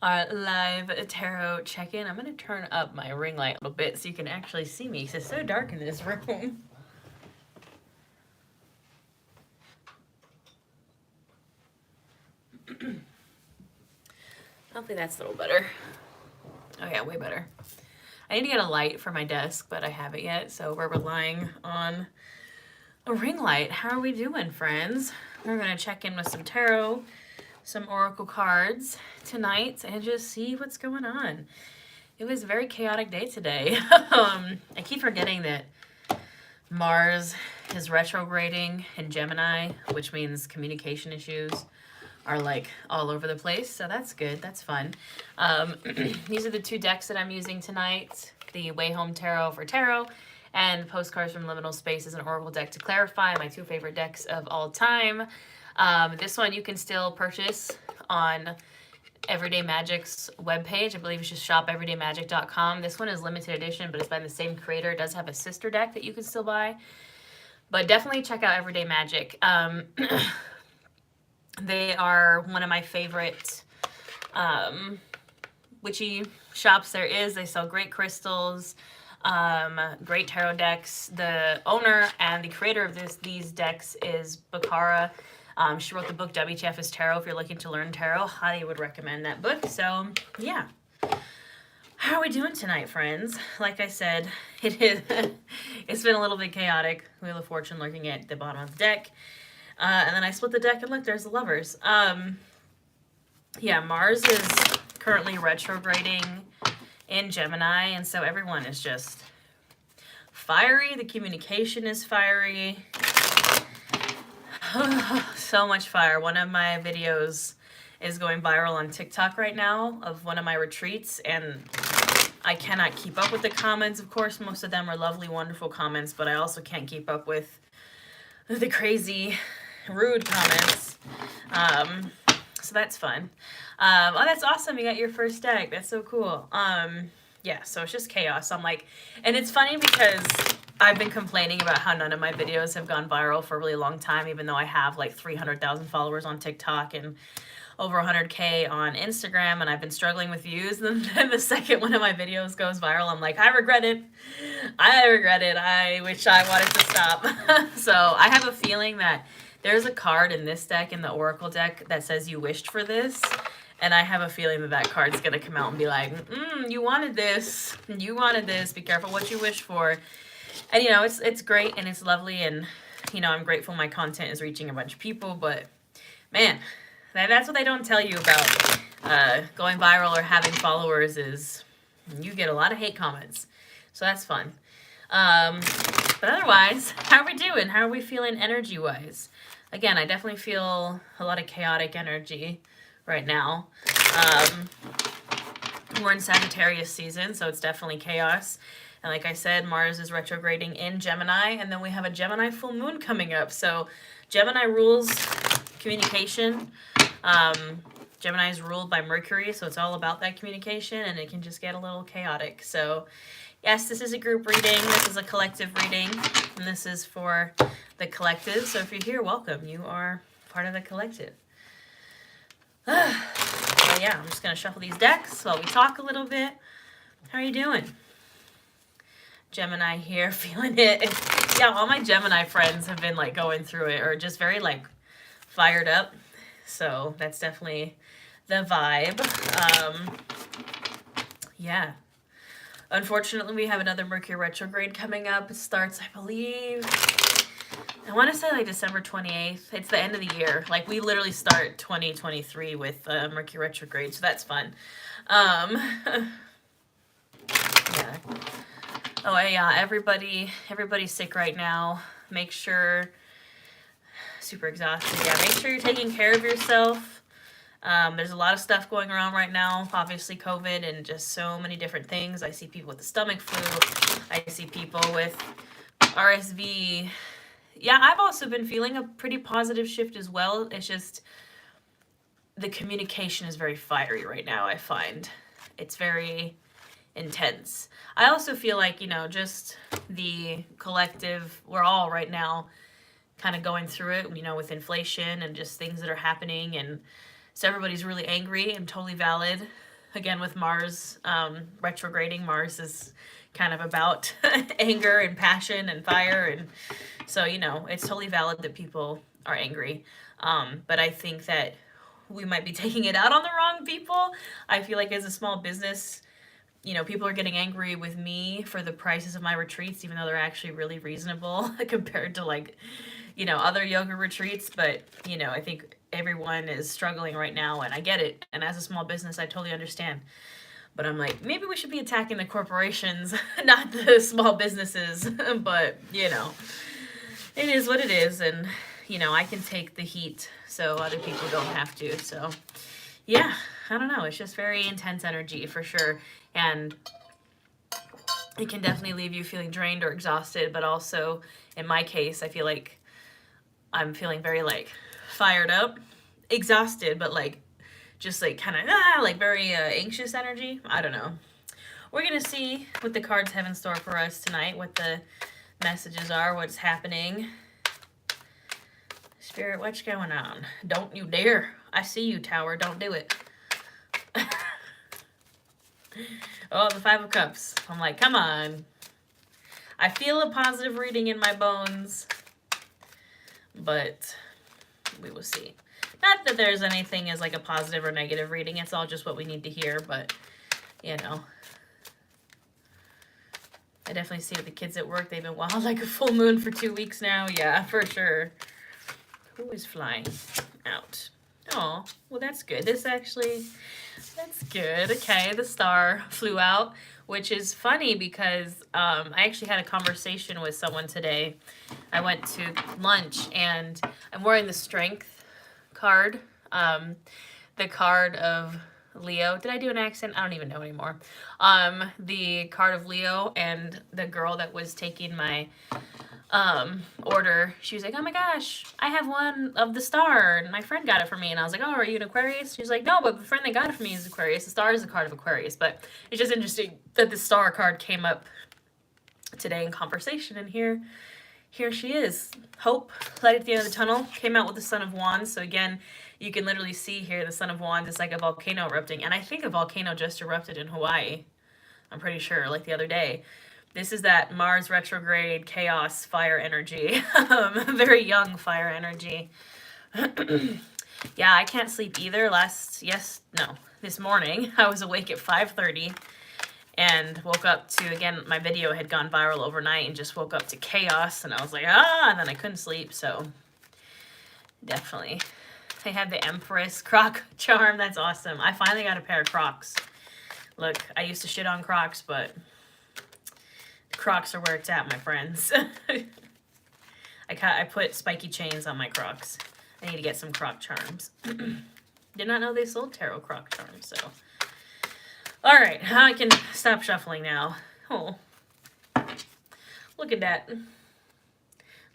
our live tarot check-in. I'm going to turn up my ring light a little bit so you can actually see me because it's so dark in this room. Hopefully that's a little better. Oh yeah, way better. I need to get a light for my desk, but I haven't yet, so we're relying on a ring light. How are we doing, friends? We're going to check in with some tarot, some oracle cards tonight, and just see what's going on. It was a very chaotic day today. I keep forgetting that Mars is retrograding in Gemini, which means communication issues are like all over the place. So that's good. That's fun. These are the two decks that I'm using tonight. The Way Home Tarot for Tarot and Postcards from Liminal Space is an Oracle deck to clarify, my two favorite decks of all time. This one you can still purchase on Everyday Magic's webpage. I believe it's just shopeverydaymagic.com. This one is limited edition, but it's by the same creator. It does have a sister deck that you can still buy. But definitely check out Everyday Magic. They are one of my favorite witchy shops there is. They sell great crystals, great tarot decks. The owner and the creator of these decks is Bakara. She wrote the book WTF is Tarot. If you're looking to learn tarot, highly would recommend that book. So yeah. How are we doing tonight, friends? Like I said, it's been a little bit chaotic. Wheel of Fortune lurking at the bottom of the deck. And then I split the deck and look, there's the Lovers. Yeah, Mars is currently retrograding in Gemini, and so everyone is just fiery. The communication is fiery. So much fire. One of my videos is going viral on TikTok right now of one of my retreats, and I cannot keep up with the comments. Of course, most of them are lovely, wonderful comments, but I also can't keep up with the crazy, rude comments. So that's fun. Oh, that's awesome. You got your first deck. That's so cool. Yeah, so it's just chaos. I'm like, and it's funny because I've been complaining about how none of my videos have gone viral for a really long time, even though I have like 300,000 followers on TikTok and over 100K on Instagram, and I've been struggling with views. And then the second one of my videos goes viral, I'm like, I regret it. I regret it. I wish I wanted to stop. So I have a feeling that there's a card in this deck, in the Oracle deck, that says you wished for this. And I have a feeling that that card's going to come out and be like, you wanted this. You wanted this. Be careful what you wish for. And, you know, it's great and it's lovely. And, you know, I'm grateful my content is reaching a bunch of people. But, man, that's what they don't tell you about going viral or having followers is you get a lot of hate comments. So that's fun. But otherwise, how are we doing? How are we feeling energy-wise? Again, I definitely feel a lot of chaotic energy right now. We're in Sagittarius season, so it's definitely chaos. And like I said, Mars is retrograding in Gemini, and then we have a Gemini full moon coming up. So Gemini rules communication. Gemini is ruled by Mercury, so it's all about that communication, and it can just get a little chaotic. So yes, this is a group reading. This is a collective reading, and this is for the collective. So if you're here, welcome. You are part of the collective. So yeah, I'm just going to shuffle these decks while we talk a little bit. How are you doing? Gemini here, feeling it. Yeah, all my Gemini friends have been like going through it, or just very like fired up. So that's definitely the vibe. Yeah. Unfortunately, we have another Mercury retrograde coming up. It starts, I believe, I want to say like December 28th. It's the end of the year. Like we literally start 2023 with Mercury retrograde, so that's fun. Yeah. Oh yeah, everybody's sick right now. Make sure, super exhausted. Yeah, make sure you're taking care of yourself. There's a lot of stuff going around right now. Obviously COVID and just so many different things. I see people with the stomach flu. I see people with RSV. Yeah, I've also been feeling a pretty positive shift as well. It's just the communication is very fiery right now, I find. It's very intense. I also feel like, you know, just the collective, we're all right now kind of going through it, you know, with inflation and just things that are happening. And so everybody's really angry and totally valid. again, with Mars retrograding, Mars is kind of about anger and passion and fire. And so, you know, it's totally valid that people are angry. But I think that we might be taking it out on the wrong people. I feel like as a small business, you know, people are getting angry with me for the prices of my retreats, even though they're actually really reasonable compared to, like, you know, other yoga retreats. But, you know, I think everyone is struggling right now, and I get it. And as a small business, I totally understand. But I'm like, maybe we should be attacking the corporations, not the small businesses. But, you know, it is what it is. And, you know, I can take the heat so other people don't have to. So, yeah, I don't know. It's just very intense energy for sure. And it can definitely leave you feeling drained or exhausted. But also, in my case, I feel like I'm feeling very, like, fired up, exhausted, but, like, just, like, kind of, like, very anxious energy. I don't know. We're going to see what the cards have in store for us tonight, what the messages are, what's happening. Spirit, what's going on? Don't you dare. I see you, Tower. Don't do it. Oh, the Five of Cups. I'm like, come on. I feel a positive reading in my bones, but we will see. Not that there's anything as like a positive or negative reading. It's all just what we need to hear, but, you know. I definitely see the kids at work. They've been wild like a full moon for 2 weeks now. Yeah, for sure. Who is flying out? Oh, well, that's good. This actually, that's good. Okay, the star flew out, which is funny because I actually had a conversation with someone today. I went to lunch, and I'm wearing the Strength card, the card of Leo. Did I do an accent? I don't even know anymore. The card of Leo, and the girl that was taking my order, she was like, oh my gosh, I have one of the star, and my friend got it for me. And I was like, oh, are you an Aquarius? She was like, no, but the friend that got it for me is Aquarius. The star is a card of Aquarius. But it's just interesting that the star card came up today in conversation, and here she is. Hope, light at the end of the tunnel, came out with the Son of Wands. So again, you can literally see here the Son of Wands is like a volcano erupting. And I think a volcano just erupted in Hawaii. I'm pretty sure, like the other day. This is that Mars retrograde chaos fire energy. Very young fire energy. Yeah, I can't sleep either. This morning I was awake at 5:30 and woke up to, again, my video had gone viral overnight and just woke up to chaos, and I was like, and then I couldn't sleep. So definitely. I have the Empress Croc charm. That's awesome. I finally got a pair of Crocs. Look, I used to shit on Crocs, but Crocs are where it's at, my friends. I put spiky chains on my Crocs. I need to get some Croc charms. Did not know they sold tarot Croc charms, so. All right, I can stop shuffling now. Oh, look at that.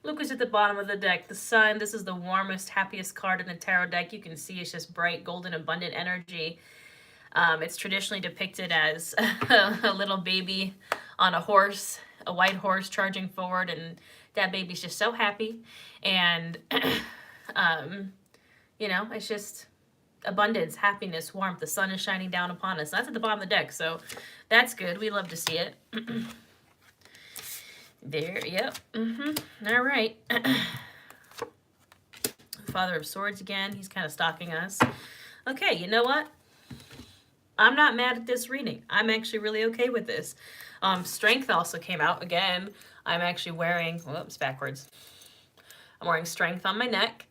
Look who's at the bottom of the deck. The Sun. This is the warmest, happiest card in the tarot deck. You can see it's just bright, golden, abundant energy. It's traditionally depicted as a little baby on a horse, a white horse charging forward, and that baby's just so happy. And, you know, it's just abundance, happiness, warmth. The sun is shining down upon us. That's at the bottom of the deck, so that's good. We love to see it. There, yep. All right. Father of Swords again. He's kind of stalking us. Okay, you know what? I'm not mad at this reading. I'm actually really okay with this. Strength also came out again. I'm actually wearing, whoops, backwards. I'm wearing Strength on my neck.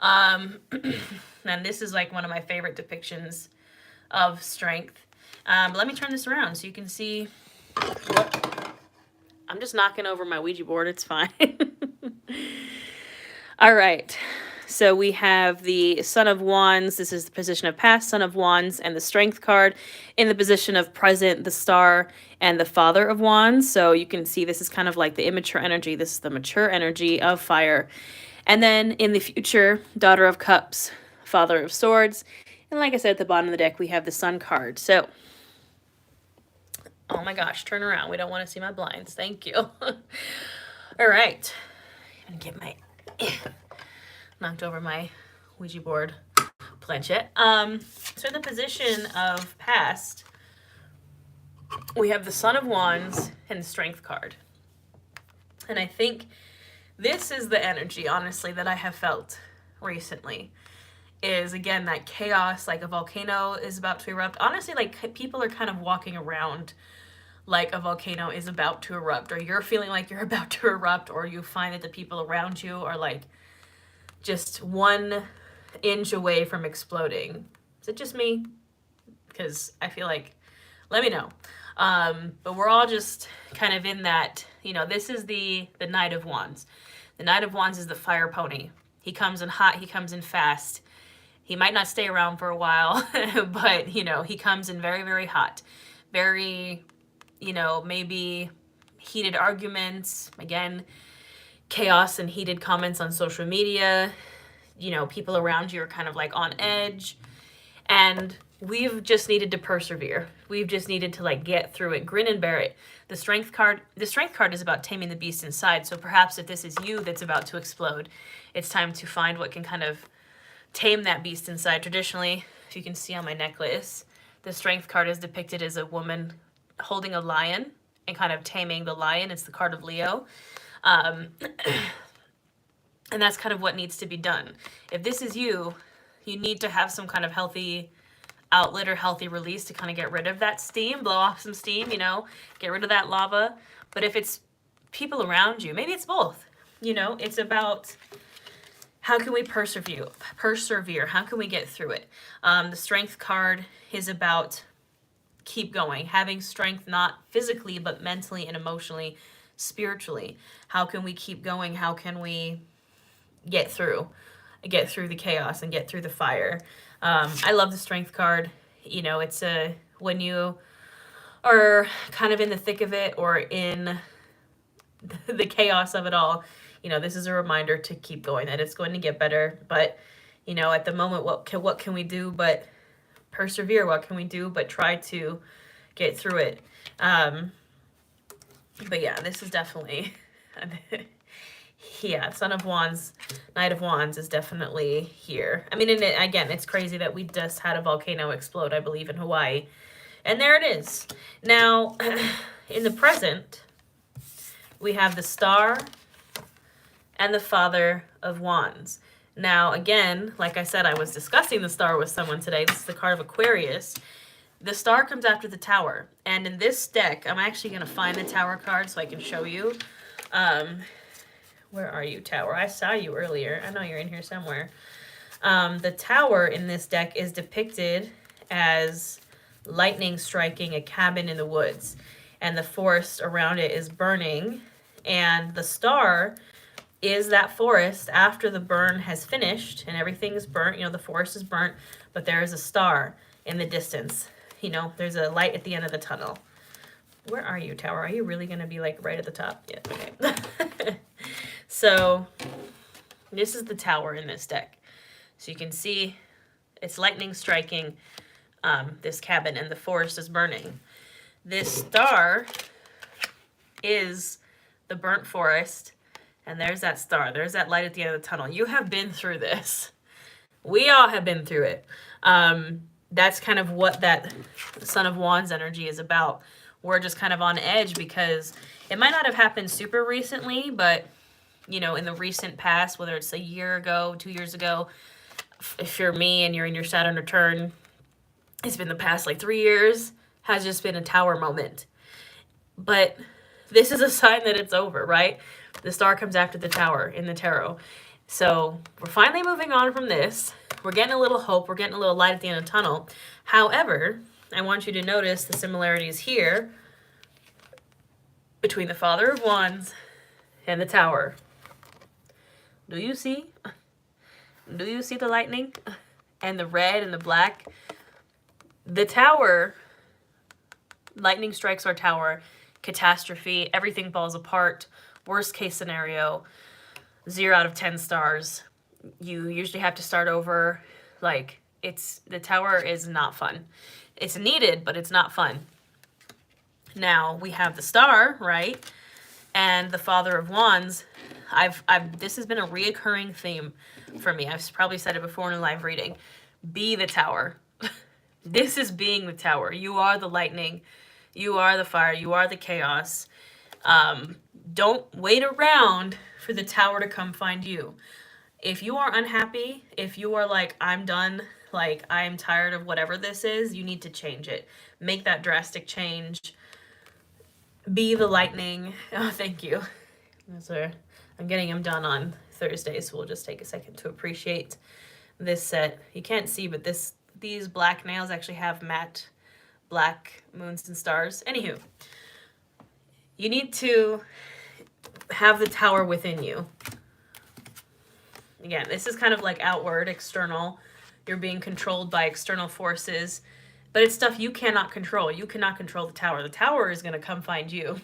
And this is like one of my favorite depictions of Strength. But let me turn this around so you can see what, I'm just knocking over my Ouija board. It's fine. All right. So we have the Son of Wands. This is the position of past, Son of Wands, and the Strength card. In the position of present, the Star and the Father of Wands. So you can see this is kind of like the immature energy. This is the mature energy of fire. And then in the future, Daughter of Cups, Father of Swords. And like I said, at the bottom of the deck, we have the Sun card. So, oh my gosh, turn around. We don't want to see my blinds. Thank you. All right. I'm going to get my... knocked over my Ouija board clench it. So in the position of past, we have the Son of Wands and the Strength card. And I think this is the energy, honestly, that I have felt recently. Is, again, that chaos, like a volcano is about to erupt. Honestly, like, people are kind of walking around like a volcano is about to erupt, or you're feeling like you're about to erupt, or you find that the people around you are like just 1 inch away from exploding. Is it just me? Because I feel like, let me know. But we're all just kind of in that, you know, this is the Knight of Wands. The Knight of Wands is the fire pony. He comes in hot, he comes in fast. He might not stay around for a while, but, you know, he comes in very, very hot. Very, you know, maybe heated arguments. Again, chaos and heated comments on social media. You know, people around you are kind of like on edge. And we've just needed to persevere. We've just needed to like get through it, grin and bear it. The Strength card is about taming the beast inside. So perhaps if this is you that's about to explode, it's time to find what can kind of tame that beast inside. Traditionally, if you can see on my necklace, the Strength card is depicted as a woman holding a lion and kind of taming the lion. It's the card of Leo. And that's kind of what needs to be done. If this is you, you need to have some kind of healthy outlet or healthy release to kind of get rid of that steam, blow off some steam, you know, get rid of that lava. But if it's people around you, maybe it's both, you know, it's about how can we persevere? How can we get through it? The Strength card is about keep going, having strength, not physically, but mentally and emotionally, spiritually. How can we keep going? How can we get through the chaos and get through the fire? I love the Strength card. You know, it's when you are kind of in the thick of it or in the chaos of it all, you know, this is a reminder to keep going, that it's going to get better. But, you know, at the moment, what can we do but persevere? What can we do but try to get through it? But yeah, this is definitely, yeah, Son of Wands, Knight of Wands is definitely here. I mean, and again, it's crazy that we just had a volcano explode, I believe, in Hawaii. And there it is. Now, in the present, we have the Star and the Father of Wands. Now, again, like I said, I was discussing the Star with someone today. This is the card of Aquarius. The Star comes after the Tower. And in this deck, I'm actually going to find the Tower card so I can show you. Where are you, Tower? I saw you earlier. I know you're in here somewhere. The Tower in this deck is depicted as lightning striking a cabin in the woods. And the forest around it is burning. And the Star is that forest after the burn has finished and everything is burnt. You know, the forest is burnt, but there is a star in the distance. You know, there's a light at the end of the tunnel. Where are you, Tower? Are you really going to be like right at the top? Yeah, okay. So this is the Tower in this deck. So you can see it's lightning striking this cabin and the forest is burning. This Star is the burnt forest. And there's that star. There's that light at the end of the tunnel. You have been through this. We all have been through it. That's kind of what that Son of Wands energy is about. We're just kind of on edge because it might not have happened super recently, but, you know, in the recent past, whether it's a year ago, 2 years ago, if you're me and you're in your Saturn return, it's been the past like 3 years, has just been a Tower moment. But this is a sign that it's over, right? The Star comes after the Tower in the tarot. So we're finally moving on from this. We're getting a little hope. We're getting a little light at the end of the tunnel. However, I want you to notice the similarities here between the Father of Wands and the Tower. Do you see? Do you see the lightning? And the red and the black? The Tower, lightning strikes our tower, catastrophe, everything falls apart. Worst case scenario, 0 out of 10 stars. You usually have to start over. Like, the Tower is not fun. It's needed, but it's not fun. Now, we have the Star, right? And the Father of Wands. This has been a reoccurring theme for me. I've probably said it before in a live reading. Be the tower. This is being the tower. You are the lightning. You are the fire. You are the chaos. Don't wait around for the tower to come find you. If you are unhappy, if you are like, I'm done, like, I'm tired of whatever this is, you need to change it. Make that drastic change. Be the lightning. Oh, thank you. I'm getting them done on Thursday, so we'll just take a second to appreciate this set. You can't see, but these black nails actually have matte black moons and stars. Anywho, you need to have the tower within you. Again, this is kind of like outward, external. You're being controlled by external forces, but it's stuff you cannot control. You cannot control the tower. The tower is going to come find you.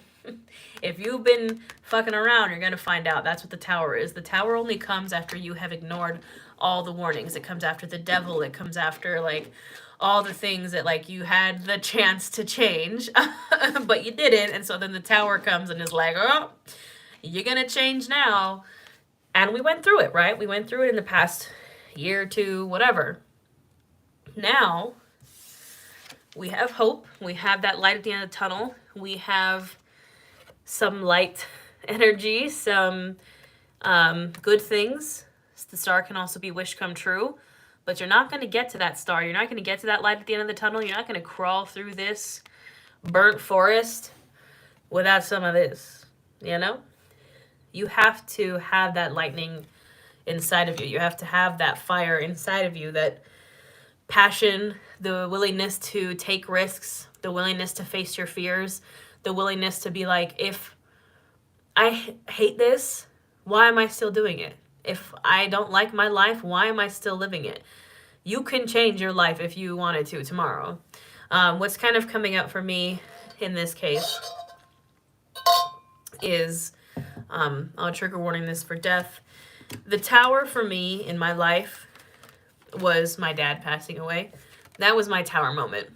If you've been fucking around, you're going to find out. That's what the tower is. The tower only comes after you have ignored all the warnings. It comes after the devil. It comes after, like, all the things that, like, you had the chance to change, but you didn't. And so then the tower comes and is like, oh, you're going to change now. And we went through it, right? We went through it in the past year or two, whatever. Now, we have hope. We have that light at the end of the tunnel. We have some light energy, some good things. The star can also be wish come true. But you're not going to get to that star. You're not going to get to that light at the end of the tunnel. You're not going to crawl through this burnt forest without some of this, you know? You have to have that lightning inside of you. You have to have that fire inside of you, that passion, the willingness to take risks, the willingness to face your fears, the willingness to be like, if I hate this, why am I still doing it? If I don't like my life, why am I still living it? You can change your life if you wanted to tomorrow. What's kind of coming up for me in this case is, I'll trigger warning this for death. The tower for me in my life was my dad passing away. That was my tower moment.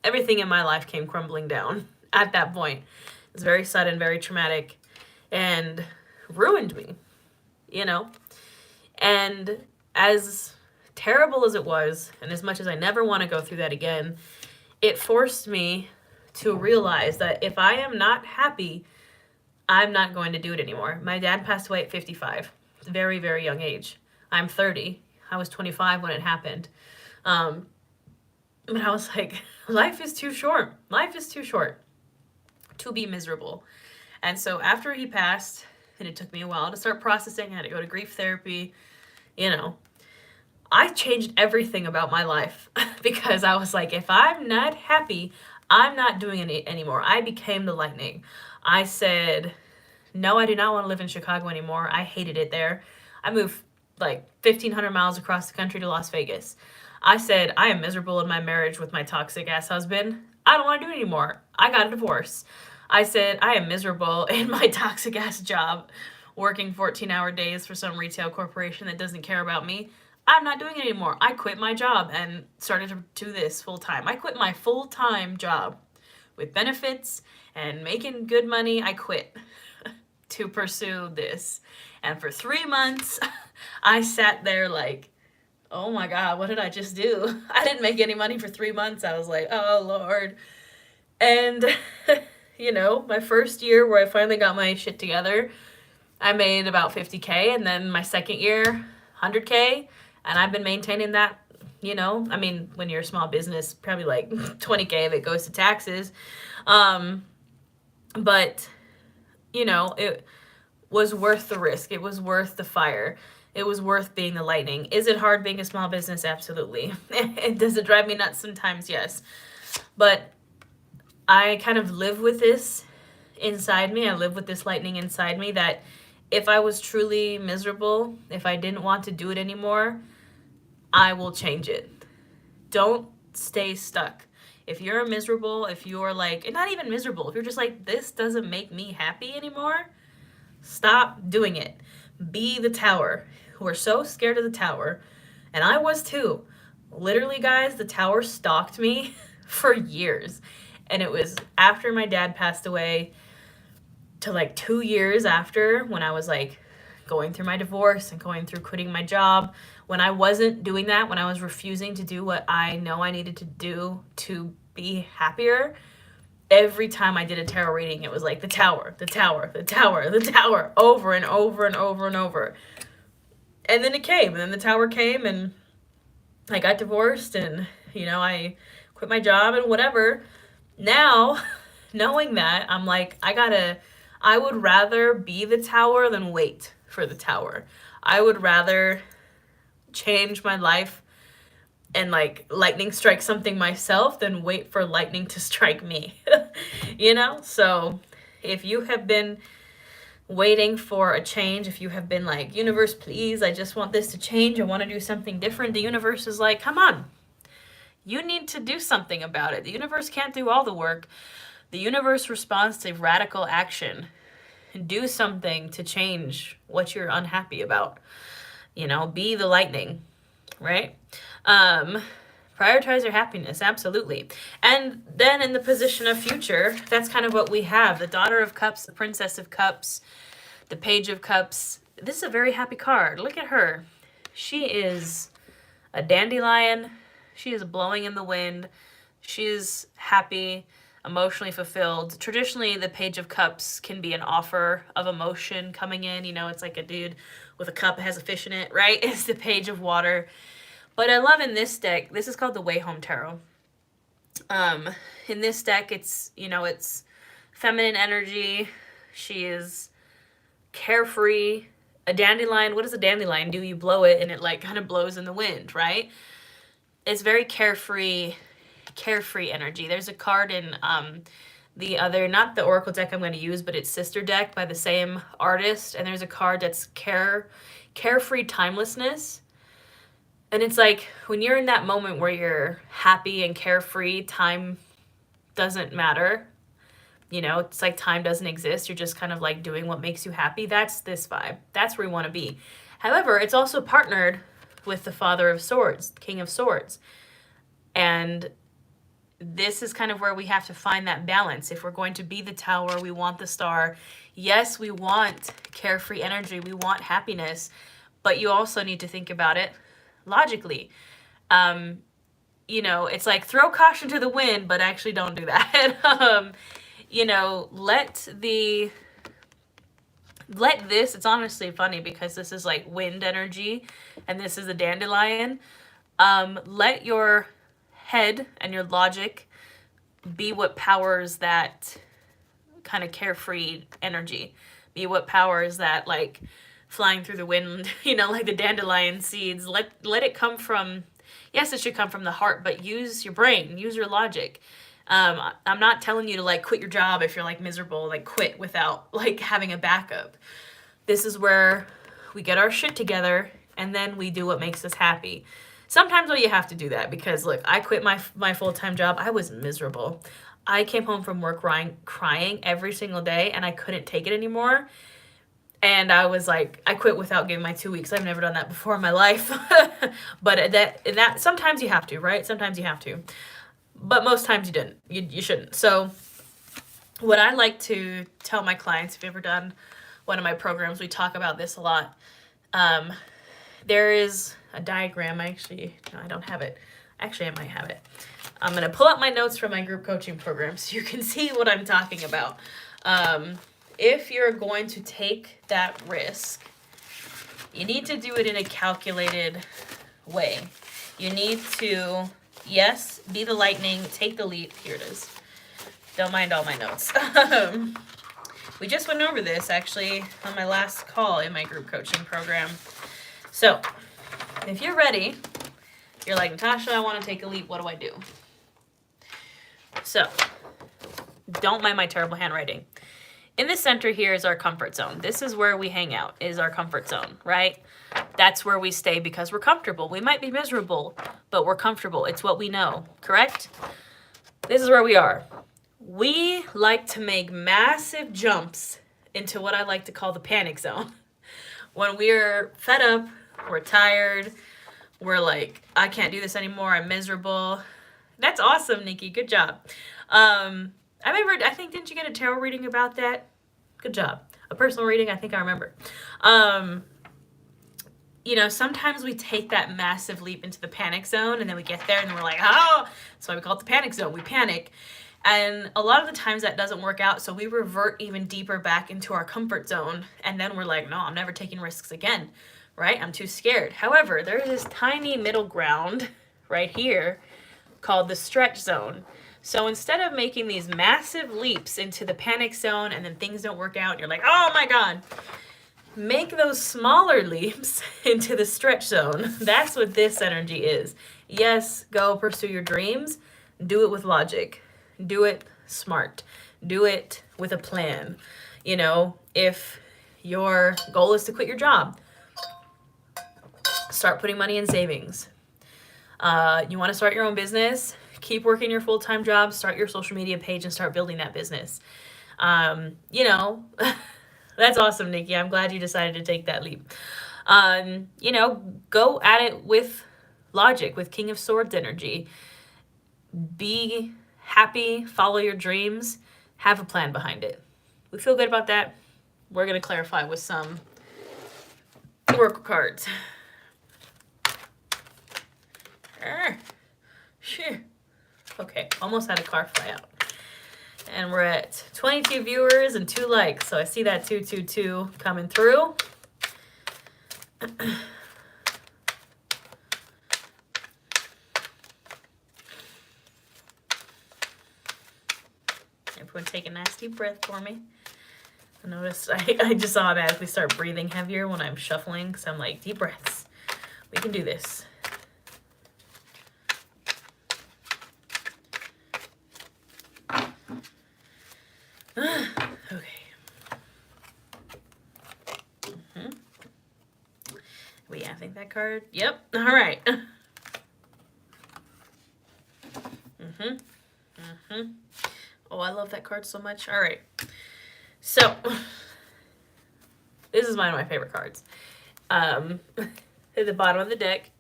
Everything in my life came crumbling down at that point. It was very sudden, very traumatic, and ruined me, you know? And as terrible as it was, and as much as I never want to go through that again, it forced me to realize that if I am not happy, I'm not going to do it anymore. My dad passed away at 55, very, very young age. I'm 30. I was 25 when it happened. But I was like, life is too short. Life is too short to be miserable. And so after he passed, and it took me a while to start processing, I had to go to grief therapy, you know, I changed everything about my life because I was like, if I'm not happy, I'm not doing it anymore. I became the lightning. I said, no, I do not want to live in Chicago anymore. I hated it there. I moved like 1,500 miles across the country to Las Vegas. I said, I am miserable in my marriage with my toxic ass husband. I don't want to do it anymore. I got a divorce. I said, I am miserable in my toxic ass job, working 14-hour days for some retail corporation that doesn't care about me. I'm not doing it anymore. I quit my job and started to do this full time. I quit my full-time job with benefits and making good money. I quit to pursue this. And for 3 months, I sat there like, oh my God, what did I just do? I didn't make any money for 3 months. I was like, oh Lord. And, you know, my first year where I finally got my shit together, I made about 50K. And then my second year, 100K. And I've been maintaining that, you know, I mean, when you're a small business, probably like 20K of it goes to taxes. But, you know, it was worth the risk. It was worth the fire. It was worth being the lightning. Is it hard being a small business? Absolutely. Does it drive me nuts sometimes? Yes. But I kind of live with this inside me. I live with this lightning inside me that if I was truly miserable, if I didn't want to do it anymore, I will change it. Don't stay stuck. If you're miserable, if you're like, and not even miserable, if you're just like, this doesn't make me happy anymore, stop doing it. Be the tower. We're so scared of the tower. And I was too. Literally, guys, the tower stalked me for years. And it was after my dad passed away to like 2 years after, when I was like going through my divorce and going through quitting my job, when I wasn't doing that, when I was refusing to do what I know I needed to do to be happier, every time I did a tarot reading, it was like the tower, the tower, the tower, the tower, over and over and over and over. And then it came, and then the tower came, and I got divorced, and, you know, I quit my job and whatever. Now, knowing that, I'm like, I would rather be the tower than wait for the tower. I would rather change my life and like lightning strike something myself than wait for lightning to strike me. You know? So if you have been waiting for a change, if you have been like, universe, please, I just want this to change, I want to do something different, the universe is like, come on, you need to do something about it. The universe can't do all the work. The universe responds to radical action. Do something to change what you're unhappy about. You know, be the lightning, right? Prioritize your happiness, absolutely. And then in the position of future, that's kind of what we have. The Daughter of Cups, the Princess of Cups, the Page of Cups. This is a very happy card. Look at her. She is a dandelion. She is blowing in the wind. She is happy, emotionally fulfilled. Traditionally, the Page of Cups can be an offer of emotion coming in. You know, it's like a dude with a cup that has a fish in it, right? It's the Page of Water. But I love in this deck, this is called the Way Home Tarot. In this deck, it's, you know, it's feminine energy. She is carefree. A dandelion, what does a dandelion do? You blow it and it like kind of blows in the wind, right? It's very carefree energy. There's a card in the other, not the Oracle deck I'm going to use, but it's Sister Deck by the same artist. And there's a card that's carefree timelessness. And it's like when you're in that moment where you're happy and carefree, time doesn't matter. You know, it's like time doesn't exist. You're just kind of like doing what makes you happy. That's this vibe. That's where you want to be. However, it's also partnered with the Father of Swords, King of Swords. And this is kind of where we have to find that balance. If we're going to be the tower, we want the star. Yes, we want carefree energy. We want happiness. But you also need to think about it logically. You know, it's like throw caution to the wind, but actually don't do that. You know, let this, it's honestly funny because this is like wind energy and this is a dandelion. Let your head and your logic be what powers that kind of carefree energy. Be what powers that like flying through the wind, you know, like the dandelion seeds. Let it come from, yes, it should come from the heart, but use your brain, use your logic. I'm not telling you to like quit your job if you're like miserable, like quit without like having a backup. This is where we get our shit together and then we do what makes us happy. Sometimes though you have to do that because look, I quit my full-time job. I was miserable. I came home from work crying every single day and I couldn't take it anymore. And I was like, I quit without giving my 2 weeks. I've never done that before in my life. But that sometimes you have to, right? Sometimes you have to. But most times you didn't. You shouldn't. So what I like to tell my clients, if you've ever done one of my programs, we talk about this a lot. There is a diagram. I don't have it. Actually, I might have it. I'm going to pull up my notes from my group coaching program so you can see what I'm talking about. If you're going to take that risk, you need to do it in a calculated way. You need to, yes, be the lightning, take the leap. Here it is. Don't mind all my notes. We just went over this actually on my last call in my group coaching program. So if you're ready, you're like, Natasha, I want to take a leap. What do I do? So don't mind my terrible handwriting. In the center here is our comfort zone. This is where we hang out, is our comfort zone, right? That's where we stay because we're comfortable. We might be miserable, but we're comfortable. It's what we know, correct? This is where we are. We like to make massive jumps into what I like to call the panic zone. When we're fed up, we're tired, we're like, I can't do this anymore, I'm miserable. That's awesome, Nikki, good job. I think, didn't you get a tarot reading about that? Good job. a personal reading. I think I remember. You know, sometimes we take that massive leap into the panic zone, and then we get there and then we're like, oh, that's why we call it the panic zone. We panic. And a lot of the times that doesn't work out, so we revert even deeper back into our comfort zone, and then we're like, no, I'm never taking risks again, right? I'm too scared. However, there's this tiny middle ground right here called the stretch zone. So instead of making these massive leaps into the panic zone and then things don't work out and you're like, oh my God, make those smaller leaps into the stretch zone. That's what this energy is. Yes, go pursue your dreams. Do it with logic. Do it smart. Do it with a plan. You know, if your goal is to quit your job, start putting money in savings. You want to start your own business, keep working your full-time job, start your social media page and start building that business. You know, that's awesome, Nikki. I'm glad you decided to take that leap. You know, go at it with logic, with King of Swords energy. Be happy, follow your dreams, have a plan behind it. We feel good about that. We're going to clarify with some oracle cards. Okay, almost had a car fly out. And we're at 22 viewers and 2 likes. So I see that 222 coming through. Everyone take a nice deep breath for me. I noticed I just automatically start breathing heavier when I'm shuffling because I'm like, deep breaths. We can do this. Okay. Wait, I think that card. Yep. All right. Oh, I love that card so much. All right. So, this is one of my favorite cards. At the bottom of the deck,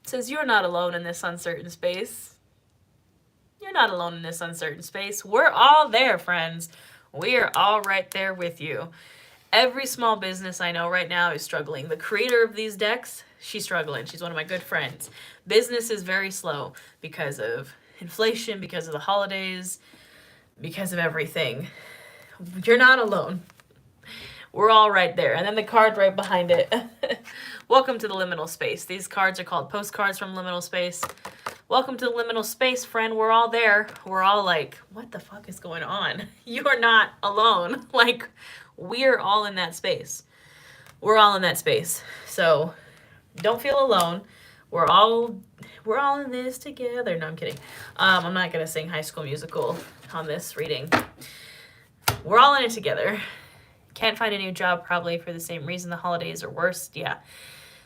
it says, "You're not alone in this uncertain space." You're not alone in this uncertain space. We're all there, friends. We are all right there with you. Every small business I know right now is struggling. The creator of these decks, she's struggling. She's one of my good friends. Business is very slow because of inflation, because of the holidays, because of everything. You're not alone. We're all right there. And then the card right behind it. Welcome to the liminal space. These cards are called postcards from liminal space. Welcome to the liminal space, friend. We're all there. We're all like, what the fuck is going on? You are not alone. Like, we're all in that space. We're all in that space. So don't feel alone. We're all in this together. No, I'm kidding. I'm not gonna sing High School Musical on this reading. We're all in it together. Can't find a new job probably for the same reason. The holidays are worse. Yeah.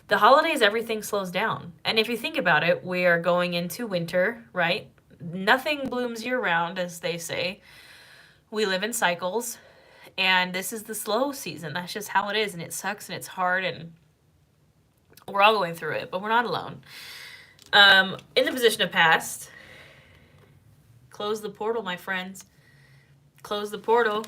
The holidays, everything slows down. And if you think about it, we are going into winter, right? Nothing blooms year-round, as they say. We live in cycles, and this is the slow season. That's just how it is, and it sucks, and it's hard, and we're all going through it, but we're not alone. In the position of past, close the portal, my friends. Close the portal.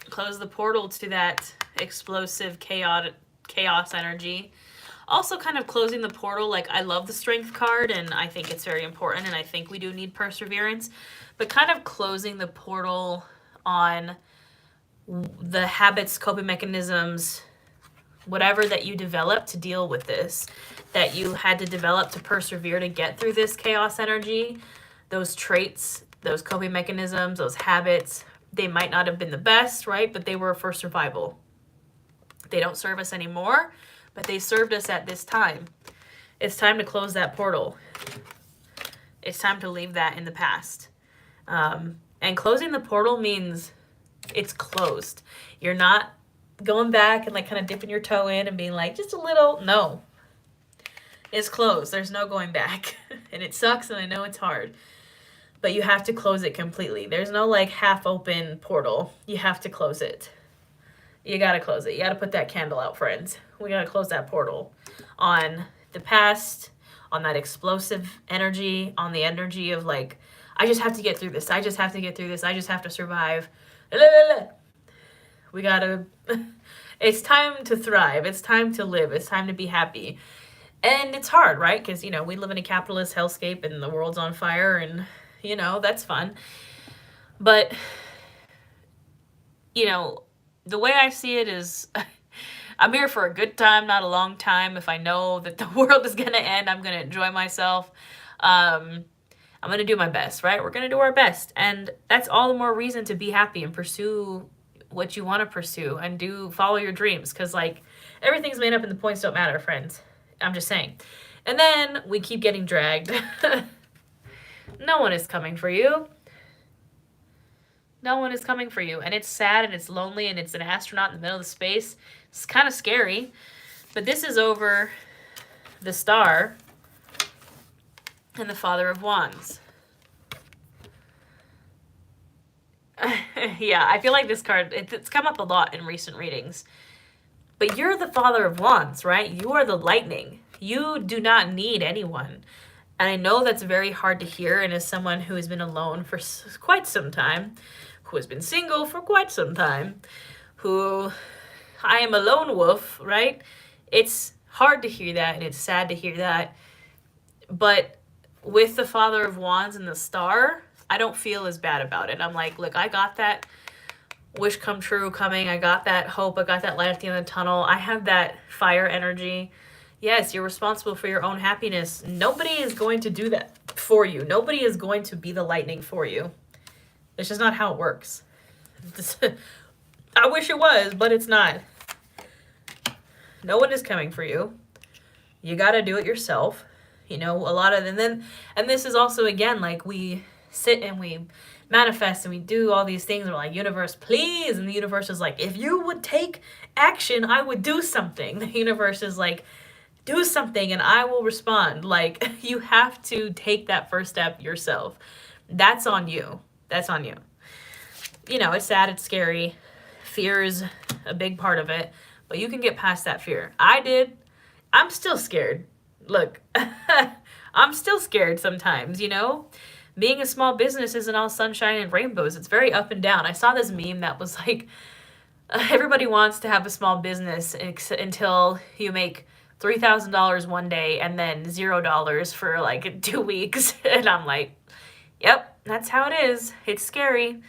Close the portal to that explosive chaos energy. Also kind of closing the portal, like I love the strength card and I think it's very important and I think we do need perseverance, but kind of closing the portal on the habits, coping mechanisms, whatever that you developed to deal with this, that you had to develop to persevere to get through this chaos energy, those traits, those coping mechanisms, those habits, they might not have been the best, right? But they were for survival. They don't serve us anymore, but they served us at this time. It's time to close that portal. It's time to leave that in the past. And closing the portal means it's closed. You're not going back and like kind of dipping your toe in and being like, just a little. No. It's closed. There's no going back. And it sucks and I know it's hard. But you have to close it completely. There's no like half open portal. You have to close it. You got to close it. You got to put that candle out, friends. We got to close that portal on the past, on that explosive energy, on the energy of like, I just have to get through this. I just have to get through this. I just have to survive. We gotta, it's time to thrive. It's time to live. It's time to be happy. And it's hard, right? Because, we live in a capitalist hellscape and the world's on fire and, that's fun. But, the way I see it is I'm here for a good time, not a long time. If I know that the world is going to end, I'm going to enjoy myself. I'm going to do my best, right? We're going to do our best. And that's all the more reason to be happy and pursue what you want to pursue and follow your dreams. Because, everything's made up and the points don't matter, friends. I'm just saying. And then we keep getting dragged. No one is coming for you. No one is coming for you. And it's sad and it's lonely and it's an astronaut in the middle of space. It's kind of scary. But this is over the Star and the Father of Wands. Yeah, I feel like this card, it's come up a lot in recent readings. But you're the Father of Wands, right? You are the lightning. You do not need anyone. And I know that's very hard to hear. And as someone who has been alone for quite some time, who has been single for quite some time, I am a lone wolf, right? It's hard to hear that and it's sad to hear that. But with the Father of Wands and the Star, I don't feel as bad about it. I'm like, look, I got that wish come true coming. I got that hope. I got that light at the end of the tunnel. I have that fire energy. Yes, you're responsible for your own happiness. Nobody is going to do that for you. Nobody is going to be the lightning for you. It's just not how it works. I wish it was, but it's not. No one is coming for you. You got to do it yourself. A lot of, and this is also, again, we sit and we manifest and we do all these things. We're like, universe, please. And the universe is like, if you would take action, I would do something. The universe is like, do something and I will respond. You have to take that first step yourself. That's on you. That's on you. It's sad, it's scary. Fear is a big part of it, but you can get past that fear. I did. I'm still scared. Look, I'm still scared sometimes, Being a small business isn't all sunshine and rainbows. It's very up and down. I saw this meme that was like, everybody wants to have a small business until you make $3,000 one day and then $0 for 2 weeks. And I'm like, yep, that's how it is. It's scary.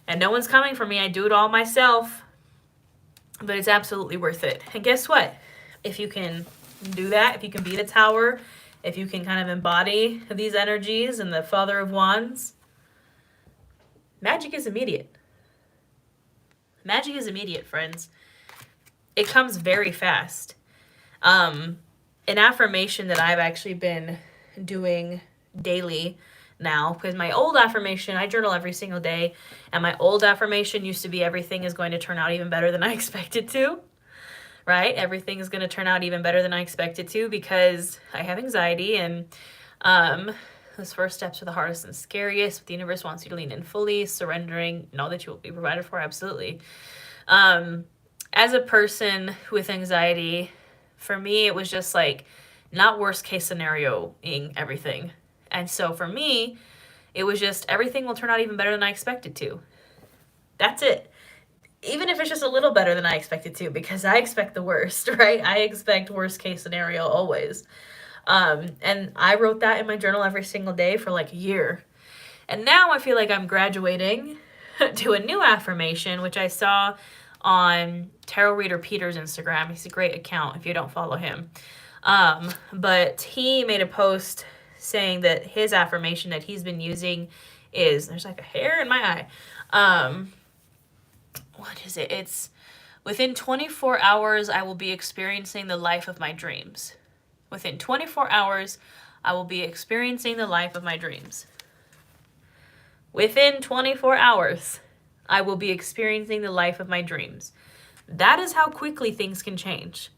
And no one's coming for me. I do it all myself. But it's absolutely worth it. And guess what? If you can do that, if you can be the tower, if you can kind of embody these energies and the Father of Wands, magic is immediate. Magic is immediate, friends. It comes very fast. An affirmation that I've actually been doing daily now, because my old affirmation, I journal every single day, and my old affirmation used to be everything is going to turn out even better than I expected to, right? Everything is going to turn out even better than I expected to because I have anxiety, and those first steps are the hardest and scariest. The universe wants you to lean in fully, surrendering, know that you will be provided for, absolutely. As a person with anxiety, for me, it was just not worst case scenario-ing everything. And so for me, it was just everything will turn out even better than I expected to. That's it. Even if it's just a little better than I expected to, because I expect the worst, right? I expect worst case scenario always. And I wrote that in my journal every single day for a year. And now I feel like I'm graduating to a new affirmation, which I saw on Tarot Reader Peter's Instagram. He's a great account if you don't follow him. But he made a post saying that his affirmation that he's been using is, there's a hair in my eye. What is it? It's, within 24 hours, I will be experiencing the life of my dreams. Within 24 hours, I will be experiencing the life of my dreams. Within 24 hours, I will be experiencing the life of my dreams. That is how quickly things can change.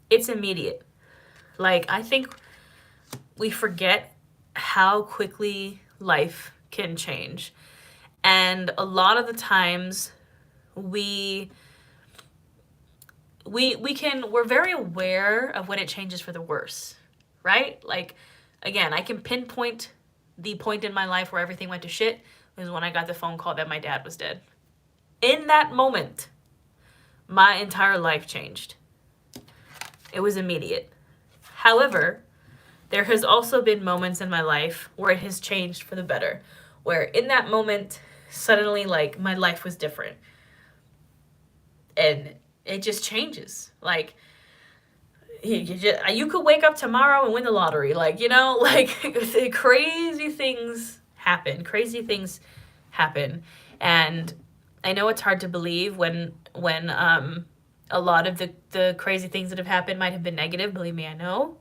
It's immediate. I think we forget how quickly life can change. And a lot of the times we're very aware of when it changes for the worse, right? Again, I can pinpoint the point in my life where everything went to shit is when I got the phone call that my dad was dead. In that moment, my entire life changed. It was immediate. However, there has also been moments in my life where it has changed for the better, where in that moment, suddenly, like, my life was different. And it just changes. Like, you could wake up tomorrow and win the lottery. Like, you know, like, crazy things happen. Crazy things happen. And I know it's hard to believe when a lot of the crazy things that have happened might have been negative. Believe me, I know.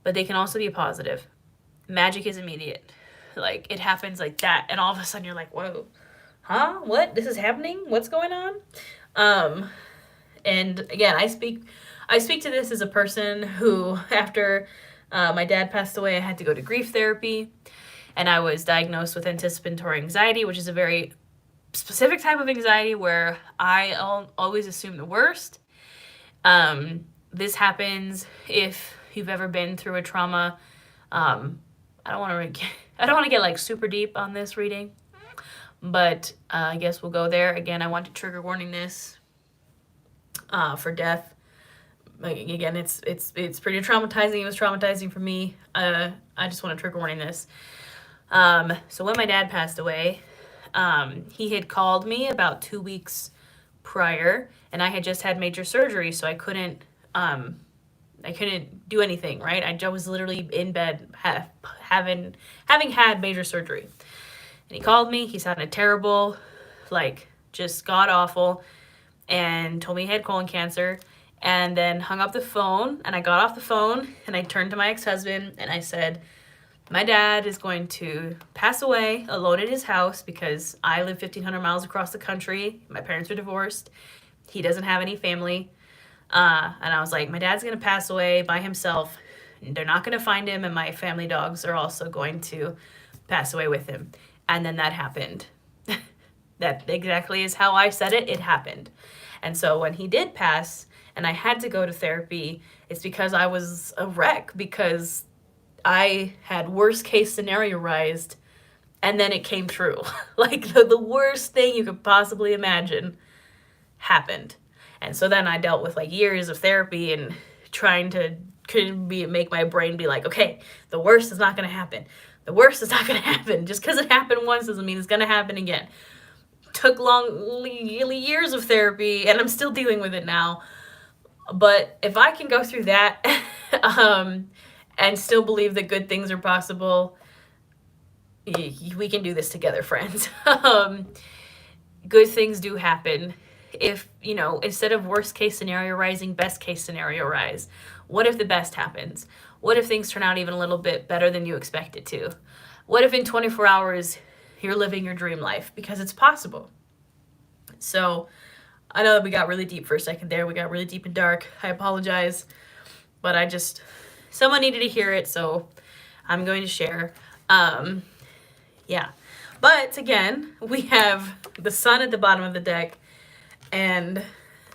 But they can also be positive. Magic is immediate. Like, it happens like that. And all of a sudden you're like, whoa, huh? What? This is happening? What's going on? And again, I speak to this as a person who, after my dad passed away, I had to go to grief therapy, and I was diagnosed with anticipatory anxiety, which is a very specific type of anxiety where I always assume the worst. This happens if you've ever been through a trauma. I don't want to get like super deep on this reading, but I guess we'll go there. Again, I want to trigger warning this for death. Again, it's pretty traumatizing. It was traumatizing for me. I just want to trigger warning this. So when my dad passed away, he had called me about 2 weeks prior, and I had just had major surgery, so I couldn't do anything, right? I was literally in bed having had major surgery. And he called me. He sounded terrible, like just god awful, and told me he had colon cancer, and then hung up the phone. And I got off the phone and I turned to my ex-husband and I said, my dad is going to pass away alone at his house because I live 1,500 miles across the country. My parents are divorced. He doesn't have any family. And I was like, my dad's going to pass away by himself. They're not going to find him, and my family dogs are also going to pass away with him. And then that happened. That exactly is how I said it. It happened. And so when he did pass and I had to go to therapy, it's because I was a wreck, because I had worst case scenarioized, and then it came true. Like the worst thing you could possibly imagine happened. And so then I dealt with like years of therapy and trying to make my brain be like, okay, the worst is not going to happen. The worst is not going to happen. Just because it happened once doesn't mean it's going to happen again. Took years of therapy, and I'm still dealing with it now. But if I can go through that and still believe that good things are possible, we can do this together, friends. Good things do happen. If, instead of worst case scenario rising, best case scenario rise. What if the best happens? What if things turn out even a little bit better than you expect it to? What if in 24 hours you're living your dream life? Because it's possible. So I know that we got really deep for a second there. We got really deep and dark. I apologize. But someone needed to hear it, so I'm going to share. Yeah. But again, we have the sun at the bottom of the deck, and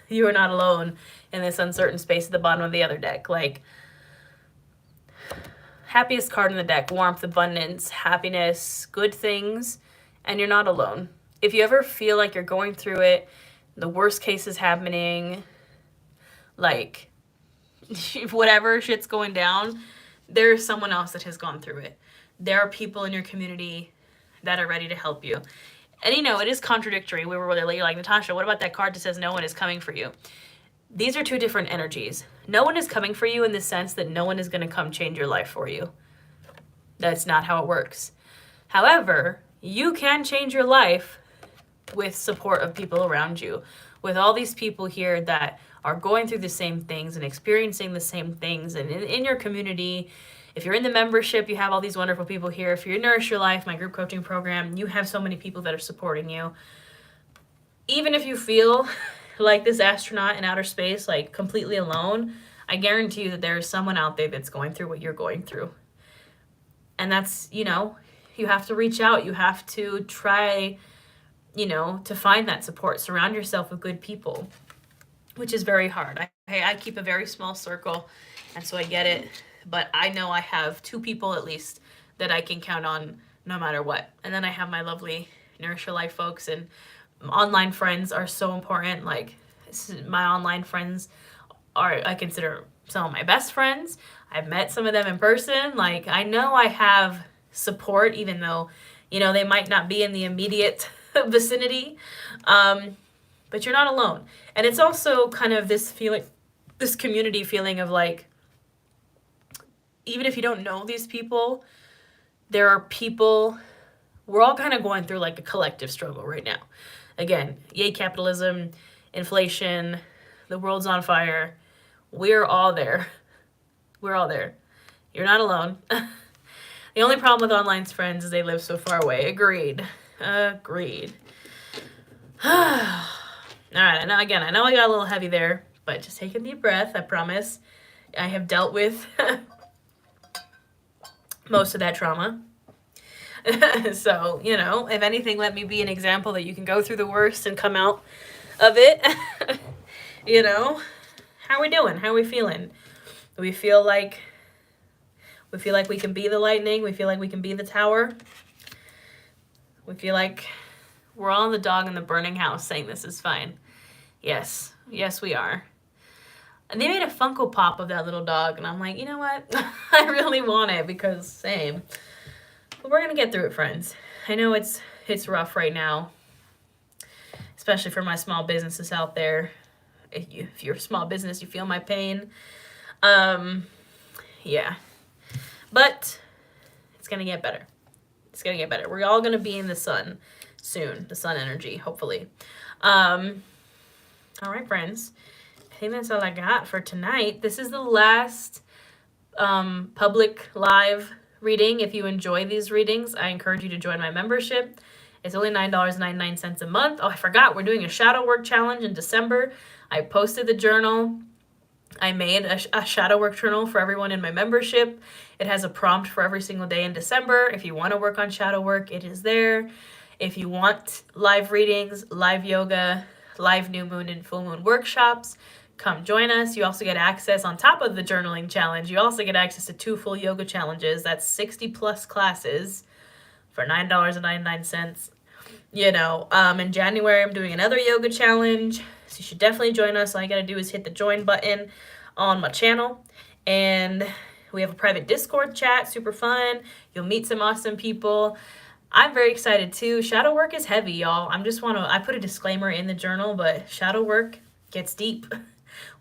you are not alone in this uncertain space at the bottom of the other deck. Like, happiest card in the deck, warmth, abundance, happiness, good things, and you're not alone. If you ever feel like you're going through it, the worst case is happening, like whatever shit's going down, there's someone else that has gone through it. There are people in your community that are ready to help you. And it is contradictory. We were really like, Natasha, what about that card that says no one is coming for you? These are two different energies. No one is coming for you in the sense that no one is going to come change your life for you. That's not how it works. However, you can change your life with support of people around you, with all these people here that are going through the same things and experiencing the same things. And in your community, if you're in the membership, you have all these wonderful people here. If you're in Nourish Your Life, my group coaching program, you have so many people that are supporting you. Even if you feel like this astronaut in outer space, like completely alone, I guarantee you that there is someone out there that's going through what you're going through. And that's, you have to reach out. You have to try, to find that support. Surround yourself with good people, which is very hard. I keep a very small circle, and so I get it. But I know I have 2 people at least that I can count on no matter what. And then I have my lovely Nourish Your Life folks, and online friends are so important. Like, my online friends I consider some of my best friends. I've met some of them in person. Like, I know I have support, even though, you know, they might not be in the immediate vicinity. But you're not alone. And it's also kind of this feeling, this community feeling of like, even if you don't know these people, there are people, we're all kind of going through like a collective struggle right now. Again, yay capitalism, inflation, the world's on fire. We're all there. We're all there. You're not alone. The only problem with online friends is they live so far away. Agreed. Agreed. All right, now again, I know I got a little heavy there, but just take a deep breath, I promise. I have dealt with most of that trauma. So, you know, if anything, let me be an example that you can go through the worst and come out of it. You know, how are we doing? How are we feeling? Do we feel like we can be the lightning? We feel like we can be the tower? We feel like we're all the dog in the burning house saying this is fine. Yes. Yes, we are. And they made a Funko Pop of that little dog, and I'm like, you know what? I really want it because same. But we're going to get through it, friends. I know it's rough right now, especially for my small businesses out there. If you're a small business, you feel my pain. Yeah. But it's going to get better. It's going to get better. We're all going to be in the sun soon, the sun energy, hopefully. All right, friends. I think that's all I got for tonight. This is the last public live reading. If you enjoy these readings, I encourage you to join my membership. It's only $9.99 a month. Oh, I forgot. We're doing a shadow work challenge in December. I posted the journal. I made a shadow work journal for everyone in my membership. It has a prompt for every single day in December. If you want to work on shadow work, it is there. If you want live readings, live yoga, live new moon and full moon workshops, come join us. You also get access on top of the journaling challenge. You also get access to 2 full yoga challenges. That's 60 plus classes for $9.99. You know, in January, I'm doing another yoga challenge. So you should definitely join us. All you got to do is hit the join button on my channel. And we have a private Discord chat, super fun. You'll meet some awesome people. I'm very excited too. Shadow work is heavy, y'all. I put a disclaimer in the journal, but shadow work gets deep.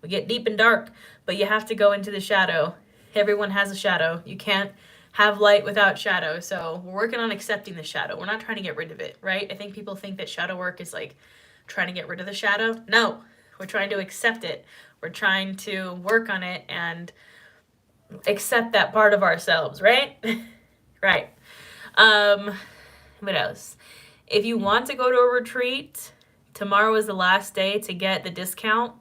We get deep and dark, but you have to go into the shadow. Everyone has a shadow. You can't have light without shadow. So we're working on accepting the shadow. We're not trying to get rid of it, right? I think people think that shadow work is like trying to get rid of the shadow. No, we're trying to accept it. We're trying to work on it and accept that part of ourselves, right? Right. What else? If you want to go to a retreat, tomorrow is the last day to get the discount,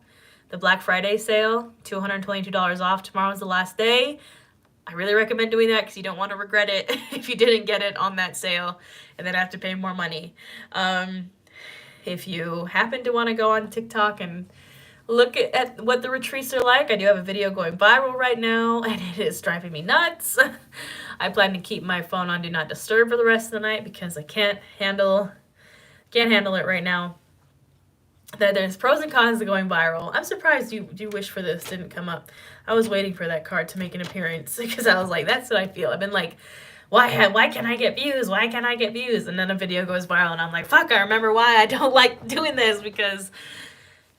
the Black Friday sale, $222 off. Tomorrow is the last day. I really recommend doing that because you don't want to regret it if you didn't get it on that sale and then have to pay more money. If you happen to want to go on TikTok and look at what the retreats are like, I do have a video going viral right now, and it is driving me nuts. I plan to keep my phone on Do Not Disturb for the rest of the night because I can't handle it right now. That there's pros and cons to going viral. I'm surprised you wish for this didn't come up. I was waiting for that card to make an appearance because I was like, that's what I feel. I've been like, why can't I get views? Why can't I get views? And then a video goes viral and I'm like, fuck, I remember why I don't like doing this, because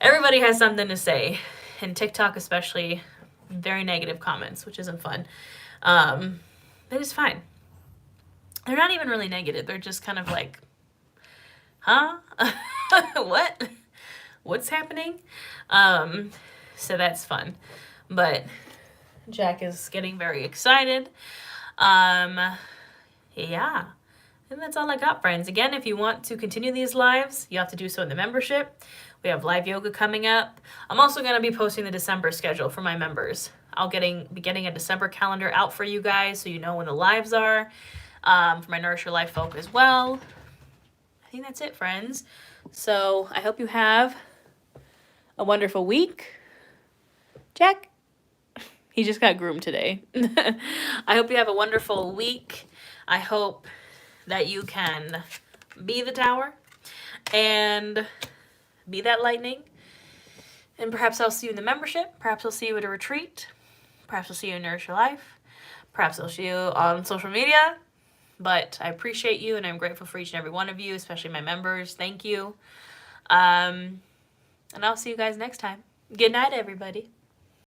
everybody has something to say. And TikTok especially, very negative comments, which isn't fun. But it's fine. They're not even really negative. They're just kind of like, huh? What? What's happening? So that's fun. But Jack is getting very excited. Yeah. And that's all I got, friends. Again, if you want to continue these lives, you have to do so in the membership. We have live yoga coming up. I'm also going to be posting the December schedule for my members. I'll be getting a December calendar out for you guys so you know when the lives are. For my Nourish Your Life folk as well. I think that's it, friends. So I hope you have a wonderful week. Jack? He just got groomed today. I hope you have a wonderful week. I hope that you can be the tower and be that lightning. And perhaps I'll see you in the membership. Perhaps I'll see you at a retreat. Perhaps I'll see you in Nourish Your Life. Perhaps I'll see you on social media. But I appreciate you, and I'm grateful for each and every one of you, especially my members. Thank you. And I'll see you guys next time. Good night, everybody.